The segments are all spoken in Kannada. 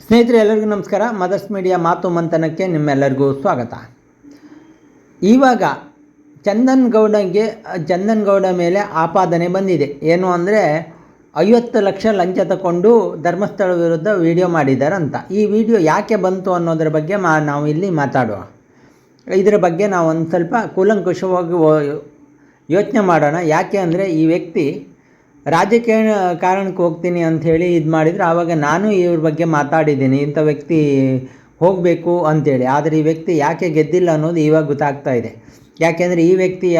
ಸ್ನೇಹಿತರೆ, ಎಲ್ಲರಿಗೂ ನಮಸ್ಕಾರ. ಮದರ್ಸ್ ಮೀಡಿಯಾ ಮಾತು ಮಂಥನಕ್ಕೆ ನಿಮ್ಮೆಲ್ಲರಿಗೂ ಸ್ವಾಗತ. ಇವಾಗ ಚಂದನ್ ಗೌಡ ಮೇಲೆ ಆಪಾದನೆ ಬಂದಿದೆ. ಏನು ಅಂದರೆ 50 ಲಕ್ಷ ಲಂಚ ತಗೊಂಡು ಧರ್ಮಸ್ಥಳ ವಿರುದ್ಧ ವಿಡಿಯೋ ಮಾಡಿದ್ದಾರಂತ. ಈ ವಿಡಿಯೋ ಯಾಕೆ ಬಂತು ಅನ್ನೋದ್ರ ಬಗ್ಗೆ ನಾವು ಇಲ್ಲಿ ಮಾತಾಡುವ. ಇದರ ಬಗ್ಗೆ ನಾವು ಒಂದು ಸ್ವಲ್ಪ ಕೂಲಂಕುಷವಾಗಿ ಯೋಚನೆ ಮಾಡೋಣ. ಯಾಕೆ ಅಂದರೆ ಈ ವ್ಯಕ್ತಿ ರಾಜಕೀಯ ಕಾರಣಕ್ಕೆ ಹೋಗ್ತೀನಿ ಅಂಥೇಳಿ ಇದು ಮಾಡಿದರೆ ಆವಾಗ ನಾನು ಇವ್ರ ಬಗ್ಗೆ ಮಾತಾಡಿದ್ದೀನಿ, ಇಂಥ ವ್ಯಕ್ತಿ ಹೋಗಬೇಕು ಅಂಥೇಳಿ. ಆದರೆ ಈ ವ್ಯಕ್ತಿ ಯಾಕೆ ಗೆದ್ದಿಲ್ಲ ಅನ್ನೋದು ಇವಾಗ ಗೊತ್ತಾಗ್ತಾ ಇದೆ. ಯಾಕೆಂದರೆ ಈ ವ್ಯಕ್ತಿಯ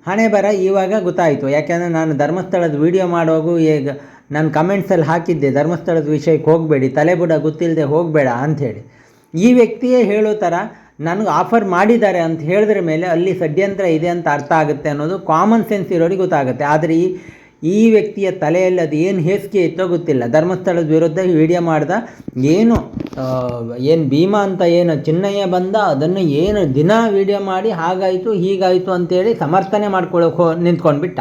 ಹಣೆ ಬರ ಇವಾಗ ಗೊತ್ತಾಯಿತು. ಯಾಕೆಂದರೆ ನಾನು ಧರ್ಮಸ್ಥಳದ ವೀಡಿಯೋ ಮಾಡುವಾಗೂ ಈಗ ನಾನು ಕಮೆಂಟ್ಸಲ್ಲಿ ಹಾಕಿದ್ದೆ, ಧರ್ಮಸ್ಥಳದ ವಿಷಯಕ್ಕೆ ಹೋಗಬೇಡಿ, ತಲೆಬುಡ ಗೊತ್ತಿಲ್ಲದೆ ಹೋಗಬೇಡ ಅಂಥೇಳಿ. ಈ ವ್ಯಕ್ತಿಯೇ ಹೇಳೋ ಥರ ನನಗೆ ಆಫರ್ ಮಾಡಿದ್ದಾರೆ ಅಂತ ಹೇಳಿದ್ರ ಮೇಲೆ ಅಲ್ಲಿ ಷಡ್ಯಂತ್ರ ಇದೆ ಅಂತ ಅರ್ಥ ಆಗುತ್ತೆ ಅನ್ನೋದು ಕಾಮನ್ ಸೆನ್ಸ್ ಇರೋರಿಗೆ ಗೊತ್ತಾಗುತ್ತೆ. ಆದರೆ ಈ ವ್ಯಕ್ತಿಯ ತಲೆಯಲ್ಲಿ ಅದು ಏನು ಹೇಸಿಗೆ ಇತ್ತೋ ಗೊತ್ತಿಲ್ಲ. ಧರ್ಮಸ್ಥಳದ ವಿರುದ್ಧ ವಿಡಿಯೋ ಮಾಡ್ದ, ಏನು ಭೀಮಾ ಅಂತ ಏನು ಚಿನ್ನಯ್ಯ ಬಂದ ಅದನ್ನು ಏನು ದಿನ ವಿಡಿಯೋ ಮಾಡಿ ಹಾಗಾಯಿತು ಹೀಗಾಯಿತು ಅಂತೇಳಿ ಸಮರ್ಥನೆ ಮಾಡ್ಕೊಳ್ಳೋಕೆ ನಿಂತ್ಕೊಂಡ್ಬಿಟ್ಟ.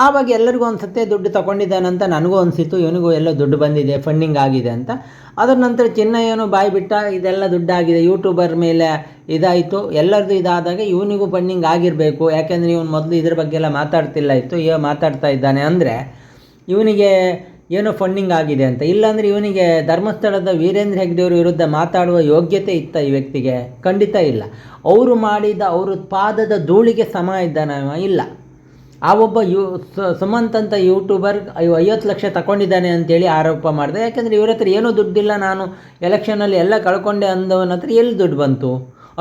ಆವಾಗ ಎಲ್ಲರಿಗೂ ಒಂದು ಸತ್ಯ ದುಡ್ಡು ತಗೊಂಡಿದ್ದಾನಂತ ನನಗೂ ಅನಿಸಿತು, ಇವನಿಗೂ ಎಲ್ಲ ದುಡ್ಡು ಬಂದಿದೆ, ಫಂಡಿಂಗ್ ಆಗಿದೆ ಅಂತ. ಅದರ ನಂತರ ಚಿನ್ನಯ್ಯನೂ ಬಾಯಿ ಬಿಟ್ಟ, ಇದೆಲ್ಲ ದುಡ್ಡಾಗಿದೆ, ಯೂಟ್ಯೂಬರ್ ಮೇಲೆ ಇದಾಯಿತು, ಎಲ್ಲರದ್ದು ಇದಾದಾಗ ಇವನಿಗೂ ಫಂಡಿಂಗ್ ಆಗಿರಬೇಕು. ಯಾಕೆಂದರೆ ಇವನು ಮೊದಲು ಇದ್ರ ಬಗ್ಗೆ ಎಲ್ಲ ಮಾತಾಡ್ತಿಲ್ಲ ಇತ್ತು, ಈಗ ಮಾತಾಡ್ತಾ ಇದ್ದಾನೆ ಅಂದರೆ ಇವನಿಗೆ ಏನೋ ಫಂಡಿಂಗ್ ಆಗಿದೆ ಅಂತ. ಇಲ್ಲಾಂದರೆ ಇವನಿಗೆ ಧರ್ಮಸ್ಥಳದ ವೀರೇಂದ್ರ ಹೆಗ್ಡೆಯವ್ರ ವಿರುದ್ಧ ಮಾತಾಡುವ ಯೋಗ್ಯತೆ ಇತ್ತ ಈ ವ್ಯಕ್ತಿಗೆ? ಖಂಡಿತ ಇಲ್ಲ. ಅವರು ಮಾಡಿದ ಅವ್ರ ಪಾದದ ಧೂಳಿಗೆ ಸಮ ಇದ್ದಾನೆ ಇಲ್ಲ. ಆ ಒಬ್ಬ ಸುಮಂತ್ ಅಂತ ಯೂಟ್ಯೂಬರ್ 50 ಲಕ್ಷ ತಗೊಂಡಿದ್ದಾನೆ ಅಂತೇಳಿ ಆರೋಪ ಮಾಡಿದೆ. ಯಾಕೆಂದರೆ ಇವ್ರ ಹತ್ರ ಏನೂ ದುಡ್ಡಿಲ್ಲ, ನಾನು ಎಲೆಕ್ಷನಲ್ಲಿ ಎಲ್ಲ ಕಳ್ಕೊಂಡೆ ಅಂದವನ ಹತ್ರ ಎಲ್ಲಿ ದುಡ್ಡು ಬಂತು?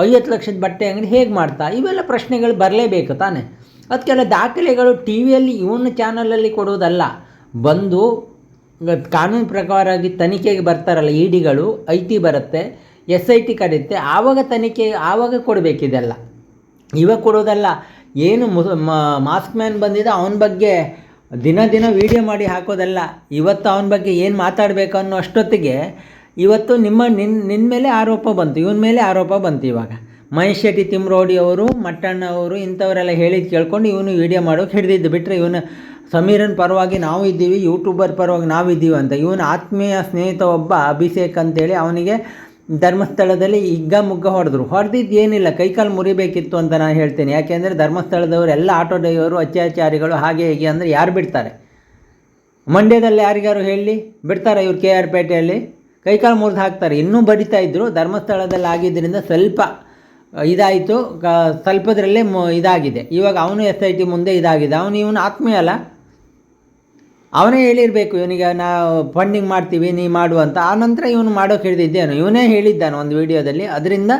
50 ಲಕ್ಷದ ಬಟ್ಟೆ ಅಂಗಡಿ ಹೇಗೆ ಮಾಡ್ತಾ? ಇವೆಲ್ಲ ಪ್ರಶ್ನೆಗಳು ಬರಲೇಬೇಕು ತಾನೆ. ಅದಕ್ಕೆಲ್ಲ ದಾಖಲೆಗಳು ಟಿ ವಿಯಲ್ಲಿ ಇವನ ಚಾನಲಲ್ಲಿ ಕೊಡೋದಲ್ಲ, ಬಂದು ಕಾನೂನು ಪ್ರಕಾರವಾಗಿ ತನಿಖೆಗೆ ಬರ್ತಾರಲ್ಲ ಇಡಿಗಳು, IT ಬರುತ್ತೆ, SIT ಕರೆಯುತ್ತೆ, ಆವಾಗ ತನಿಖೆ ಆವಾಗ ಕೊಡಬೇಕಿದೆಲ್ಲ, ಇವಾಗ ಕೊಡೋದಲ್ಲ. ಏನು ಮಾಸ್ಕ್ ಮ್ಯಾನ್ ಬಂದಿದ್ದ ಅವನ ಬಗ್ಗೆ ದಿನ ವಿಡಿಯೋ ಮಾಡಿ ಹಾಕೋದಲ್ಲ. ಇವತ್ತು ಅವನ ಬಗ್ಗೆ ಏನು ಮಾತಾಡಬೇಕು ಅನ್ನೋ ಅಷ್ಟೊತ್ತಿಗೆ ಇವತ್ತು ನಿನ್ನ ಮೇಲೆ ಆರೋಪ ಬಂತು, ಇವನ ಮೇಲೆ ಆರೋಪ ಬಂತು. ಇವಾಗ ಮಹೇಶ್ ಶೆಟ್ಟಿ, ತಿಮ್ರೋಡಿ ಅವರು, ಮಟ್ಟಣ್ಣ ಅವರು ಇಂಥವರೆಲ್ಲ ಹೇಳಿದ್ದು ಕೇಳ್ಕೊಂಡು ಇವನು ವಿಡಿಯೋ ಮಾಡೋಕೆ ಹಿಡಿದಿದ್ದು. ಬಿಟ್ಟರೆ ಇವನು ಸಮೀರನ್ ಪರವಾಗಿ ನಾವು ಇದ್ದೀವಿ, ಯೂಟ್ಯೂಬರ್ ಪರವಾಗಿ ನಾವಿದ್ದೀವಿ ಅಂತ. ಇವನು ಆತ್ಮೀಯ ಸ್ನೇಹಿತ ಒಬ್ಬ ಅಭಿಷೇಕ್ ಅಂತೇಳಿ ಅವನಿಗೆ ಧರ್ಮಸ್ಥಳದಲ್ಲಿ ಮುಗ್ಗ ಹೊಡೆದಿದ್ದು ಏನಿಲ್ಲ, ಕೈಕಾಲು ಮುರಿಬೇಕಿತ್ತು ಅಂತ ನಾನು ಹೇಳ್ತೀನಿ. ಯಾಕೆಂದರೆ ಧರ್ಮಸ್ಥಳದವರು ಎಲ್ಲ ಆಟೋ ಡ್ರೈವರು ಅತ್ಯಾಚಾರಿಗಳು ಹಾಗೆ ಹೀಗೆ ಅಂದರೆ ಯಾರು ಬಿಡ್ತಾರೆ? ಮಂಡ್ಯದಲ್ಲಿ ಯಾರಿಗಾರು ಹೇಳಿ ಬಿಡ್ತಾರೆ? ಇವ್ರು KR ಪೇಟೆಯಲ್ಲಿ ಕೈಕಾಲು ಮುರಿದು ಹಾಕ್ತಾರೆ. ಇನ್ನೂ ಬಡಿತಾ ಇದ್ದರು. ಧರ್ಮಸ್ಥಳದಲ್ಲಿ ಆಗಿದ್ದರಿಂದ ಸ್ವಲ್ಪ ಇದಾಯಿತು, ಸ್ವಲ್ಪದರಲ್ಲೇ ಇದಾಗಿದೆ. ಇವಾಗ ಅವನು SIT ಮುಂದೆ ಇದಾಗಿದೆ. ಇವನು ಆತ್ಮೀಯ ಅಲ್ಲ, ಅವನೇ ಹೇಳಿರಬೇಕು ಇವನಿಗೆ ನಾವು ಫಂಡಿಂಗ್ ಮಾಡ್ತೀವಿ ನೀ ಮಾಡುವಂತ. ಆನಂತರ ಇವನು ಮಾಡೋಕೆ ಹಿಡಿದಿದ್ದೇನು, ಇವನೇ ಹೇಳಿದ್ದಾನೆ ಒಂದು ವಿಡಿಯೋದಲ್ಲಿ. ಅದರಿಂದ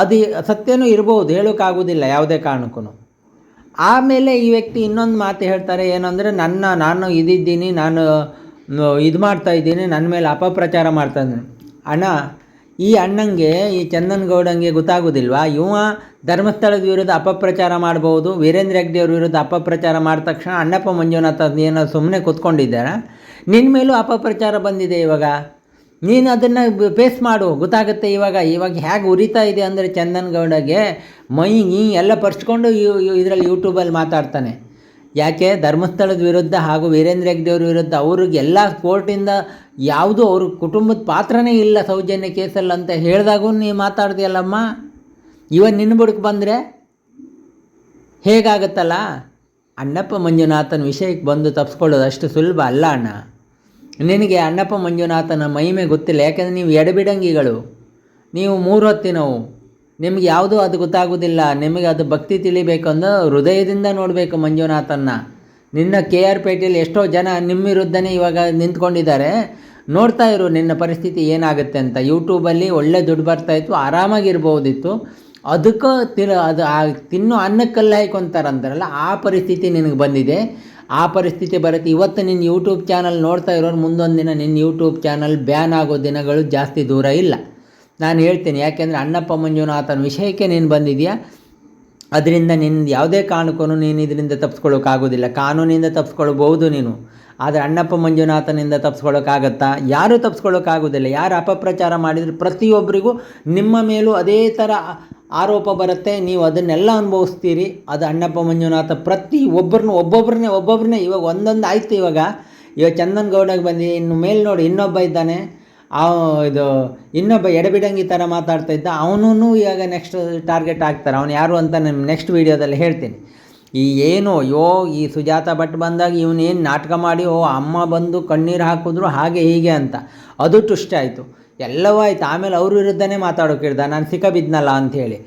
ಅದು ಸತ್ಯನೂ ಇರ್ಬೋದು, ಹೇಳೋಕ್ಕಾಗೋದಿಲ್ಲ ಯಾವುದೇ ಕಾರಣಕ್ಕೂ. ಆಮೇಲೆ ಈ ವ್ಯಕ್ತಿ ಇನ್ನೊಂದು ಮಾತು ಹೇಳ್ತಾರೆ, ಏನಂದರೆ ನಾನು ಇದಿದ್ದೀನಿ, ನಾನು ಇದು ಮಾಡ್ತಾಯಿದ್ದೀನಿ, ನನ್ನ ಮೇಲೆ ಅಪಪ್ರಚಾರ ಮಾಡ್ತಾಯಿದ್ದೀನಿ. ಅಣ್ಣ, ಈ ಅಣ್ಣಂಗೆ, ಈ ಚಂದನ್ ಗೌಡಂಗೆ ಗೊತ್ತಾಗೋದಿಲ್ವಾ? ಇವ ಧರ್ಮಸ್ಥಳದ ವಿರುದ್ಧ ಅಪಪ್ರಚಾರ ಮಾಡ್ಬೋದು, ವೀರೇಂದ್ರ ಹೆಗ್ಡೆಯವ್ರ ವಿರುದ್ಧ ಅಪಪ್ರಚಾರ ಮಾಡಿದ ತಕ್ಷಣ ಅಣ್ಣಪ್ಪ ಮಂಜುನಾಥ ಏನೋ ಸುಮ್ಮನೆ ಕೂತ್ಕೊಂಡಿದ್ದಾರೆ. ನಿನ್ನ ಮೇಲೂ ಅಪಪ್ರಚಾರ ಬಂದಿದೆ. ಇವಾಗ ನೀನು ಅದನ್ನು ಫೇಸ್ ಮಾಡು, ಗೊತ್ತಾಗುತ್ತೆ. ಇವಾಗ ಹೇಗೆ ಉರಿತಾ ಇದೆ ಅಂದರೆ ಚಂದನ್ ಗೌಡಗೆ ಮೈ ಎಲ್ಲ ಪರ್ಚ್ಕೊಂಡು ಇದರಲ್ಲಿ ಯೂಟ್ಯೂಬಲ್ಲಿ ಮಾತಾಡ್ತಾನೆ. ಯಾಕೆ? ಧರ್ಮಸ್ಥಳದ ವಿರುದ್ಧ ಹಾಗೂ ವೀರೇಂದ್ರ ಹೆಗ್ಡೆಯವ್ರ ವಿರುದ್ಧ ಅವ್ರಿಗೆಲ್ಲ ಕೋರ್ಟಿಂದ ಯಾವುದೂ ಅವ್ರ ಕುಟುಂಬದ ಪಾತ್ರನೇ ಇಲ್ಲ ಸೌಜನ್ಯ ಕೇಸಲ್ಲಿ ಅಂತ ಹೇಳಿದಾಗೂ ನೀವು ಮಾತಾಡ್ತೀಯಲ್ಲಮ್ಮ. ನಿನ್ನ ಬುಡಕ್ಕೆ ಬಂದರೆ ಹೇಗಾಗತ್ತಲ್ಲ? ಅಣ್ಣಪ್ಪ ಮಂಜುನಾಥನ ವಿಷಯಕ್ಕೆ ಬಂದು ತಪ್ಪಿಸ್ಕೊಳ್ಳೋದು ಅಷ್ಟು ಸುಲಭ ಅಲ್ಲ ಅಣ್ಣ. ನಿನಗೆ ಅಣ್ಣಪ್ಪ ಮಂಜುನಾಥನ ಮಹಿಮೆ ಗೊತ್ತಿಲ್ಲ. ಯಾಕೆಂದರೆ ನೀವು ಎಡಬಿಡಂಗಿಗಳು, ನೀವು 3 ಹೊತ್ತಿನವು, ನಿಮಗೆ ಯಾವುದೂ ಅದು ಗೊತ್ತಾಗೋದಿಲ್ಲ. ನಿಮಗೆ ಅದು ಭಕ್ತಿ ತಿಳಿಬೇಕು ಅಂದ್ರೆ ಹೃದಯದಿಂದ ನೋಡಬೇಕು ಮಂಜುನಾಥನ್ನ. ನಿನ್ನ KR ಪೇಟೆಯಲ್ಲಿ ಎಷ್ಟೋ ಜನ ನಿಮ್ಮ ವಿರುದ್ಧನೇ ಇವಾಗ ನಿಂತ್ಕೊಂಡಿದ್ದಾರೆ. ನೋಡ್ತಾ ಇರು ನಿನ್ನ ಪರಿಸ್ಥಿತಿ ಏನಾಗುತ್ತೆ ಅಂತ. ಯೂಟ್ಯೂಬಲ್ಲಿ ಒಳ್ಳೆ ದುಡ್ಡು ಬರ್ತಾಯಿತ್ತು, ಆರಾಮಾಗಿರ್ಬೋದಿತ್ತು. ಅದಕ್ಕೆ ತಿನ್ನೋ ಅನ್ನಕ್ಕಲ್ಲ ಹಾಯ್ಕೊತಾರಂತಾರಲ್ಲ, ಆ ಪರಿಸ್ಥಿತಿ ನಿನಗೆ ಬಂದಿದೆ. ಆ ಪರಿಸ್ಥಿತಿ ಬರುತ್ತೆ. ಇವತ್ತು ನಿನ್ನ ಯೂಟ್ಯೂಬ್ ಚಾನಲ್ ನೋಡ್ತಾ ಇರೋರು ಮುಂದೊಂದು ದಿನ ನಿನ್ನ ಯೂಟ್ಯೂಬ್ ಚಾನಲ್ ಬ್ಯಾನ್ ಆಗೋ ದಿನಗಳು ಜಾಸ್ತಿ ದೂರ ಇಲ್ಲ, ನಾನು ಹೇಳ್ತೀನಿ. ಯಾಕೆಂದರೆ ಅಣ್ಣಪ್ಪ ಮಂಜುನಾಥನ ವಿಷಯಕ್ಕೆ ನೀನು ಬಂದಿದೆಯಾ, ಅದರಿಂದ ನಿನ್ನ ಯಾವುದೇ ಕಾರಣಕ್ಕೂ ನೀನು ಇದರಿಂದ ತಪ್ಪಿಸ್ಕೊಳ್ಳೋಕ್ಕಾಗೋದಿಲ್ಲ. ಕಾನೂನಿಂದ ತಪ್ಪಿಸ್ಕೊಳ್ಬೋದು ನೀನು, ಆದರೆ ಅಣ್ಣಪ್ಪ ಮಂಜುನಾಥನಿಂದ ತಪ್ಪಿಸ್ಕೊಳ್ಳೋಕ್ಕಾಗತ್ತಾ? ಯಾರೂ ತಪ್ಪಿಸ್ಕೊಳ್ಳೋಕ್ಕಾಗೋದಿಲ್ಲ. ಯಾರು ಅಪಪ್ರಚಾರ ಮಾಡಿದ್ರು ಪ್ರತಿಯೊಬ್ಬರಿಗೂ ನಿಮ್ಮ ಮೇಲೂ ಅದೇ ಥರ ಆರೋಪ ಬರುತ್ತೆ, ನೀವು ಅದನ್ನೆಲ್ಲ ಅನುಭವಿಸ್ತೀರಿ. ಅದು ಅಣ್ಣಪ್ಪ ಮಂಜುನಾಥ ಒಬ್ಬೊಬ್ಬರನ್ನೇ ಇವಾಗ ಒಂದೊಂದು ಆಯಿತು. ಇವಾಗ ಚಂದನ್ ಗೌಡಗೆ ಬಂದು ಇನ್ನು ಮೇಲೆ ನೋಡಿ ಇನ್ನೊಬ್ಬ ಇದ್ದಾನೆ, ಇದು ಇನ್ನೊಬ್ಬ ಎಡಬಿಡಂಗಿ ಥರ ಮಾತಾಡ್ತಾ ಇದ್ದ, ಅವನೂ ಈಗ ನೆಕ್ಸ್ಟ್ ಟಾರ್ಗೆಟ್ ಆಗ್ತಾರೆ. ಅವನು ಯಾರು ಅಂತ ನಾನು ನೆಕ್ಸ್ಟ್ ವೀಡಿಯೋದಲ್ಲಿ ಹೇಳ್ತೀನಿ. ಈ ಏನು ಈ ಸುಜಾತ ಭಟ್ ಬಂದಾಗ ಇವನೇನು ನಾಟಕ ಮಾಡಿ ಅಮ್ಮ ಬಂದು ಕಣ್ಣೀರು ಹಾಕಿದ್ರು ಹಾಗೆ ಹೀಗೆ ಅಂತ, ಅದು ಟ್ವಿಸ್ಟ್ ಆಯಿತು, ಎಲ್ಲವೂ ಆಯಿತು. ಆಮೇಲೆ ಅವ್ರ ವಿರುದ್ಧನೇ ಮಾತಾಡೋಕ್ಕಿಡ್ದ, ನಾನು ಸಿಕ್ಕಬಿದ್ನಲ್ಲ ಅಂಥೇಳಿ.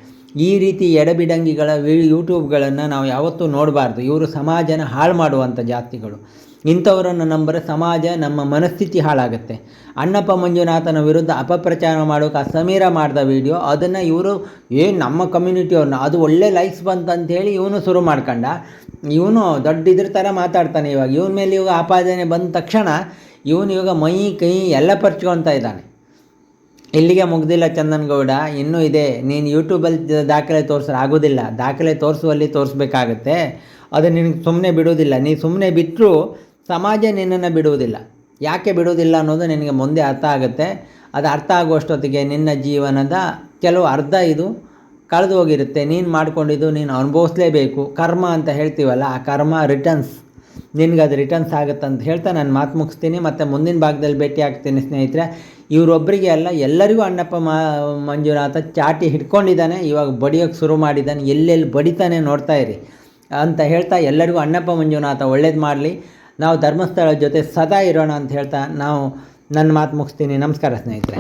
ಈ ರೀತಿ ಎಡಬಿಡಂಗಿಗಳ ಯೂಟ್ಯೂಬ್ಗಳನ್ನು ನಾವು ಯಾವತ್ತೂ ನೋಡಬಾರ್ದು. ಇವರು ಸಮಾಜನ ಹಾಳು ಮಾಡುವಂಥ ಜಾತಿಗಳು. ಇಂಥವರನ್ನು ನಂಬರೆ ಸಮಾಜ, ನಮ್ಮ ಮನಸ್ಥಿತಿ ಹಾಳಾಗುತ್ತೆ. ಅಣ್ಣಪ್ಪ ಮಂಜುನಾಥನ ವಿರುದ್ಧ ಅಪಪ್ರಚಾರ ಮಾಡೋಕೆ ಸಮೀರ ಮಾಡಿದ ವಿಡಿಯೋ, ಅದನ್ನು ಇವರು ನಮ್ಮ ಕಮ್ಯುನಿಟಿಯವ್ರನ್ನ, ಅದು ಒಳ್ಳೆ ಲೈಕ್ಸ್ ಬಂತಂಥೇಳಿ ಇವನು ಶುರು ಮಾಡ್ಕೊಂಡ. ಇವನು ದೊಡ್ಡ ಇದ್ರ ಥರ ಮಾತಾಡ್ತಾನೆ. ಇವನ ಮೇಲೆ ಇವಾಗ ಆಪಾದನೆ ಬಂದ ತಕ್ಷಣ ಇವಾಗ ಮೈ ಕೈ ಎಲ್ಲ ಪರ್ಚ್ಕೊಳ್ತಾ ಇದ್ದಾನೆ. ಇಲ್ಲಿಗೆ ಮುಗ್ದಿಲ್ಲ ಚಂದನಗೌಡ, ಇನ್ನೂ ಇದೆ. ನೀನು ಯೂಟ್ಯೂಬಲ್ಲಿ ದಾಖಲೆ ತೋರಿಸ್ರೆ ಆಗೋದಿಲ್ಲ, ದಾಖಲೆ ತೋರಿಸುವಲ್ಲಿ ತೋರಿಸ್ಬೇಕಾಗತ್ತೆ. ಅದು ನಿನಗೆ ಸುಮ್ಮನೆ ಬಿಡೋದಿಲ್ಲ. ನೀ ಸುಮ್ಮನೆ ಬಿಟ್ಟರೂ ಸಮಾಜ ನಿನ್ನನ್ನು ಬಿಡುವುದಿಲ್ಲ. ಯಾಕೆ ಬಿಡುವುದಿಲ್ಲ ಅನ್ನೋದು ನಿನಗೆ ಮುಂದೆ ಅರ್ಥ ಆಗುತ್ತೆ. ಅದು ಅರ್ಥ ಆಗುವಷ್ಟೊತ್ತಿಗೆ ನಿನ್ನ ಜೀವನದ ಕೆಲವು ಅರ್ಧ ಇದು ಕಳೆದು ಹೋಗಿರುತ್ತೆ. ನೀನು ಮಾಡ್ಕೊಂಡಿದ್ದು ನೀನು ಅನುಭವಿಸ್ಲೇಬೇಕು. ಕರ್ಮ ಅಂತ ಹೇಳ್ತೀವಲ್ಲ, ಆ ಕರ್ಮ ರಿಟರ್ನ್ಸ್, ನಿನಗದು ರಿಟರ್ನ್ಸ್ ಆಗುತ್ತೆ ಅಂತ ಹೇಳ್ತಾ ನಾನು ಮಾತು ಮುಗಿಸ್ತೀನಿ. ಮತ್ತು ಮುಂದಿನ ಭಾಗದಲ್ಲಿ ಭೇಟಿ ಆಗ್ತೀನಿ ಸ್ನೇಹಿತರೆ. ಇವರೊಬ್ಬರಿಗೆ ಅಲ್ಲ, ಎಲ್ಲರಿಗೂ ಅಣ್ಣಪ್ಪ ಮಂಜುನಾಥ ಚಾಟಿ ಹಿಡ್ಕೊಂಡಿದ್ದಾನೆ. ಇವಾಗ ಬಡಿಯೋಕ್ಕೆ ಶುರು ಮಾಡಿದ್ದಾನೆ. ಎಲ್ಲೆಲ್ಲಿ ಬಡಿತಾನೆ ನೋಡ್ತಾ ಇರಿ ಅಂತ ಹೇಳ್ತಾ, ಎಲ್ಲರಿಗೂ ಅಣ್ಣಪ್ಪ ಮಂಜುನಾಥ ಒಳ್ಳೇದು ಮಾಡಲಿ. ನಾವು ಧರ್ಮಸ್ಥಳದ ಜೊತೆ ಸದಾ ಇರೋಣ ಅಂತ ಹೇಳ್ತಾ ನಾನು ನನ್ನ ಮಾತು ಮುಗಿಸ್ತೀನಿ. ನಮಸ್ಕಾರ ಸ್ನೇಹಿತರೆ.